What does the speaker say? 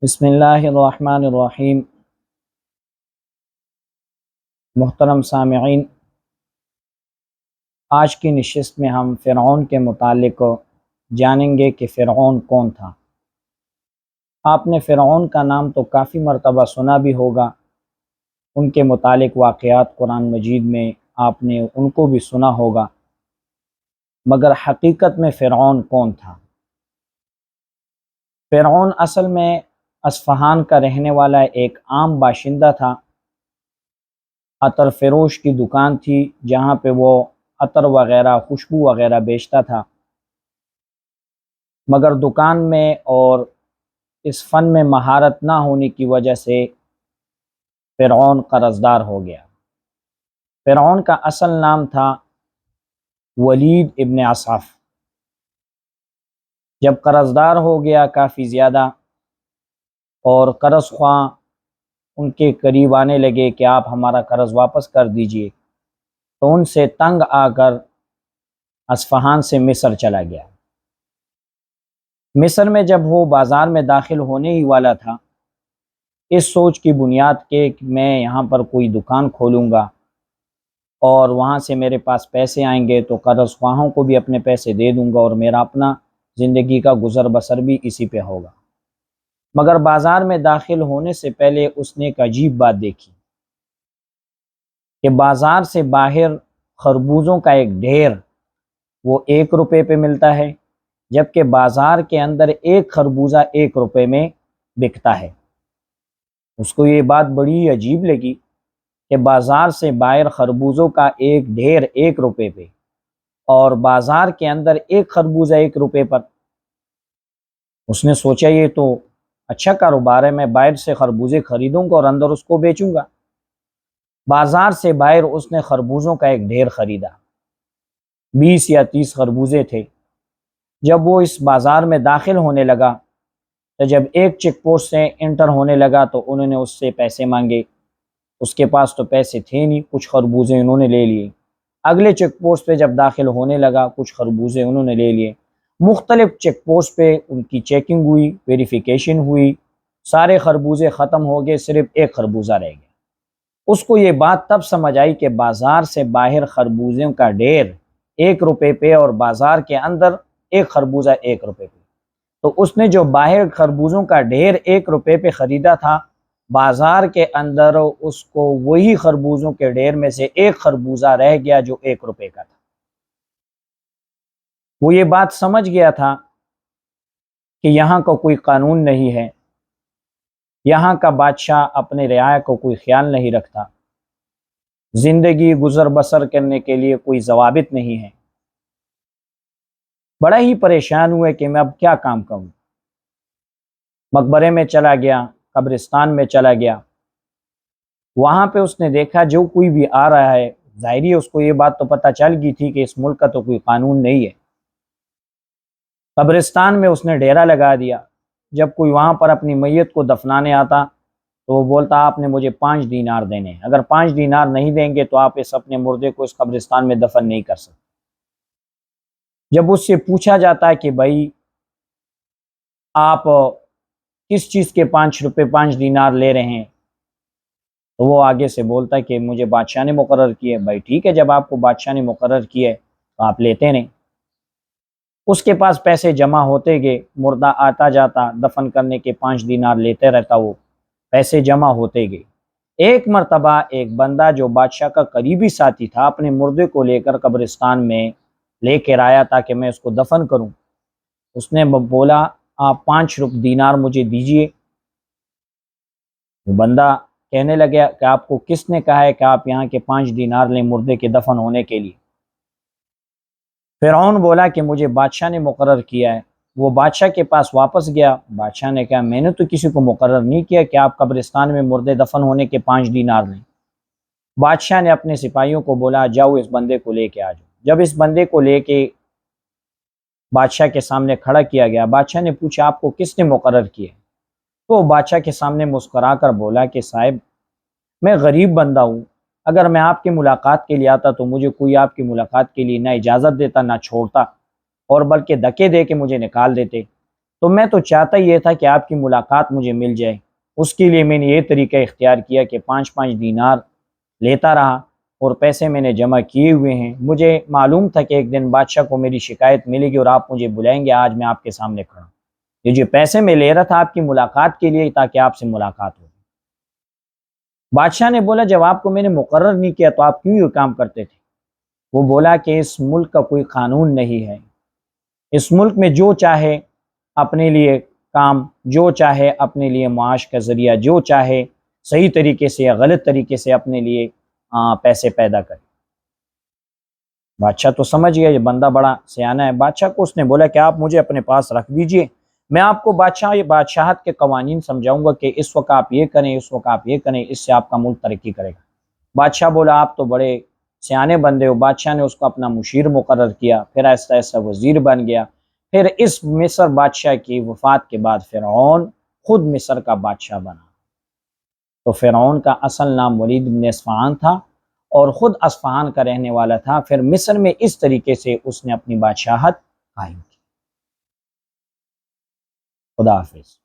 بسم اللہ الرحمن الرحیم۔ محترم سامعین، آج کی نشست میں ہم فرعون کے متعلق جانیں گے کہ فرعون کون تھا۔ آپ نے فرعون کا نام تو کافی مرتبہ سنا بھی ہوگا، ان کے متعلق واقعات قرآن مجید میں آپ نے ان کو بھی سنا ہوگا، مگر حقیقت میں فرعون کون تھا؟ فرعون اصل میں اصفہان کا رہنے والا ایک عام باشندہ تھا۔ عطر فروش کی دکان تھی جہاں پہ وہ عطر وغیرہ خوشبو وغیرہ بیچتا تھا، مگر دکان میں اور اس فن میں مہارت نہ ہونے کی وجہ سے فرعون قرض دار ہو گیا۔ فرعون کا اصل نام تھا ولید ابن اصعف۔ جب قرض دار ہو گیا کافی زیادہ اور قرض خواہ ان کے قریب آنے لگے کہ آپ ہمارا قرض واپس کر دیجئے، تو ان سے تنگ آ کر اصفہان سے مصر چلا گیا۔ مصر میں جب وہ بازار میں داخل ہونے ہی والا تھا، اس سوچ کی بنیاد کہ میں یہاں پر کوئی دکان کھولوں گا اور وہاں سے میرے پاس پیسے آئیں گے تو قرض خواہوں کو بھی اپنے پیسے دے دوں گا اور میرا اپنا زندگی کا گزر بسر بھی اسی پہ ہوگا۔ مگر بازار میں داخل ہونے سے پہلے اس نے ایک عجیب بات دیکھی کہ بازار سے باہر خربوزوں کا ایک ڈھیر وہ 1 روپے پہ ملتا ہے، جبکہ بازار کے اندر ایک خربوزہ 1 روپے میں بکتا ہے۔ اس کو یہ بات بڑی عجیب لگی کہ بازار سے باہر خربوزوں کا ایک ڈھیر 1 روپے پہ اور بازار کے اندر ایک خربوزہ 1 روپے پر۔ اس نے سوچا یہ تو اچھا کاروبار ہے، میں باہر سے خربوزے خریدوں گا اور اندر اس کو بیچوں گا۔ بازار سے باہر اس نے خربوزوں کا ایک ڈھیر خریدا، 20 یا 30 خربوزے تھے۔ جب وہ اس بازار میں داخل ہونے لگا تو جب ایک چیک پوسٹ سے انٹر ہونے لگا تو انہوں نے اس سے پیسے مانگے، اس کے پاس تو پیسے تھے نہیں، کچھ خربوزے انہوں نے لے لیے۔ اگلے چیک پوسٹ پہ جب داخل ہونے لگا کچھ خربوزے انہوں نے لے لیے۔ مختلف چیک پوسٹ پہ ان کی چیکنگ ہوئی، ویریفیکیشن ہوئی، سارے خربوزے ختم ہو گئے، صرف ایک خربوزہ رہ گیا۔ اس کو یہ بات تب سمجھ آئی کہ بازار سے باہر خربوزوں کا ڈھیر 1 روپے پہ اور بازار کے اندر ایک خربوزہ 1 روپے پہ، تو اس نے جو باہر خربوزوں کا ڈھیر 1 روپے پہ خریدا تھا، بازار کے اندر اس کو وہی خربوزوں کے ڈھیر میں سے ایک خربوزہ رہ گیا جو 1 روپے کا تھا۔ وہ یہ بات سمجھ گیا تھا کہ یہاں کا کوئی قانون نہیں ہے، یہاں کا بادشاہ اپنے رعایا کو کوئی خیال نہیں رکھتا، زندگی گزر بسر کرنے کے لیے کوئی ضوابط نہیں ہے۔ بڑا ہی پریشان ہوئے کہ میں اب کیا کام کروں۔ مقبرے میں چلا گیا، قبرستان میں چلا گیا، وہاں پہ اس نے دیکھا جو کوئی بھی آ رہا ہے، ظاہری اس کو یہ بات تو پتہ چل گئی تھی کہ اس ملک کا تو کوئی قانون نہیں ہے۔ قبرستان میں اس نے ڈیرا لگا دیا۔ جب کوئی وہاں پر اپنی میت کو دفنانے آتا تو وہ بولتا آپ نے مجھے 5 دینار دینے ہیں، اگر 5 دینار نہیں دیں گے تو آپ اس اپنے مردے کو اس قبرستان میں دفن نہیں کر سکتے۔ جب اس سے پوچھا جاتا ہے کہ بھائی آپ کس چیز کے 5 روپے 5 دینار لے رہے ہیں، تو وہ آگے سے بولتا ہے کہ مجھے بادشاہ نے مقرر کیے۔ بھائی ٹھیک ہے، جب آپ کو بادشاہ نے مقرر کیے تو آپ لیتے نہیں۔ اس کے پاس پیسے جمع ہوتے گئے، مردہ آتا جاتا، دفن کرنے کے 5 دینار لیتے رہتا، وہ پیسے جمع ہوتے گئے۔ ایک مرتبہ ایک بندہ جو بادشاہ کا قریبی ساتھی تھا اپنے مردے کو لے کر قبرستان میں لے کر آیا تاکہ میں اس کو دفن کروں۔ اس نے بولا آپ 5 دینار مجھے دیجئے۔ وہ بندہ کہنے لگا کہ آپ کو کس نے کہا ہے کہ آپ یہاں کے 5 دینار لیں مردے کے دفن ہونے کے لیے؟ فرعون بولا کہ مجھے بادشاہ نے مقرر کیا ہے۔ وہ بادشاہ کے پاس واپس گیا، بادشاہ نے کہا میں نے تو کسی کو مقرر نہیں کیا کہ آپ قبرستان میں مردے دفن ہونے کے 5 دینار لیں۔ بادشاہ نے اپنے سپاہیوں کو بولا جاؤ اس بندے کو لے کے آ جاؤ۔ جب اس بندے کو لے کے بادشاہ کے سامنے کھڑا کیا گیا، بادشاہ نے پوچھا آپ کو کس نے مقرر کیا؟ تو بادشاہ کے سامنے مسکرا کر بولا کہ صاحب میں غریب بندہ ہوں، اگر میں آپ کی ملاقات کے لیے آتا تو مجھے کوئی آپ کی ملاقات کے لیے نہ اجازت دیتا نہ چھوڑتا، اور بلکہ دھکے دے کے مجھے نکال دیتے۔ تو میں تو چاہتا یہ تھا کہ آپ کی ملاقات مجھے مل جائے، اس کے لیے میں نے یہ طریقہ اختیار کیا کہ 5 دینار لیتا رہا اور پیسے میں نے جمع کیے ہوئے ہیں۔ مجھے معلوم تھا کہ ایک دن بادشاہ کو میری شکایت ملے گی اور آپ مجھے بلائیں گے، آج میں آپ کے سامنے کھڑا ہوں۔ یہ جو پیسے میں لے رہا تھا آپ کی ملاقات کے لیے تاکہ آپ سے ملاقات ہو۔ بادشاہ نے بولا جب آپ کو میں نے مقرر نہیں کیا تو آپ کیوں یہ کام کرتے تھے؟ وہ بولا کہ اس ملک کا کوئی قانون نہیں ہے، اس ملک میں جو چاہے اپنے لیے کام، جو چاہے اپنے لیے معاش کا ذریعہ، جو چاہے صحیح طریقے سے یا غلط طریقے سے اپنے لیے پیسے پیدا کرے۔ بادشاہ تو سمجھ گیا یہ بندہ بڑا سیانہ ہے۔ بادشاہ کو اس نے بولا کہ آپ مجھے اپنے پاس رکھ دیجئے، میں آپ کو بادشاہت کے قوانین سمجھاؤں گا کہ اس وقت آپ یہ کریں، اس وقت آپ یہ کریں، اس سے آپ کا ملک ترقی کرے گا۔ بادشاہ بولا آپ تو بڑے سیانے بندے ہو۔ بادشاہ نے اس کو اپنا مشیر مقرر کیا، پھر آہستہ آہستہ وزیر بن گیا۔ پھر اس مصر بادشاہ کی وفات کے بعد فرعون خود مصر کا بادشاہ بنا۔ تو فرعون کا اصل نام ولید بن اصفہان تھا اور خود اصفہان کا رہنے والا تھا۔ پھر مصر میں اس طریقے سے اس نے اپنی بادشاہت قائم کی۔ خدا حافظ۔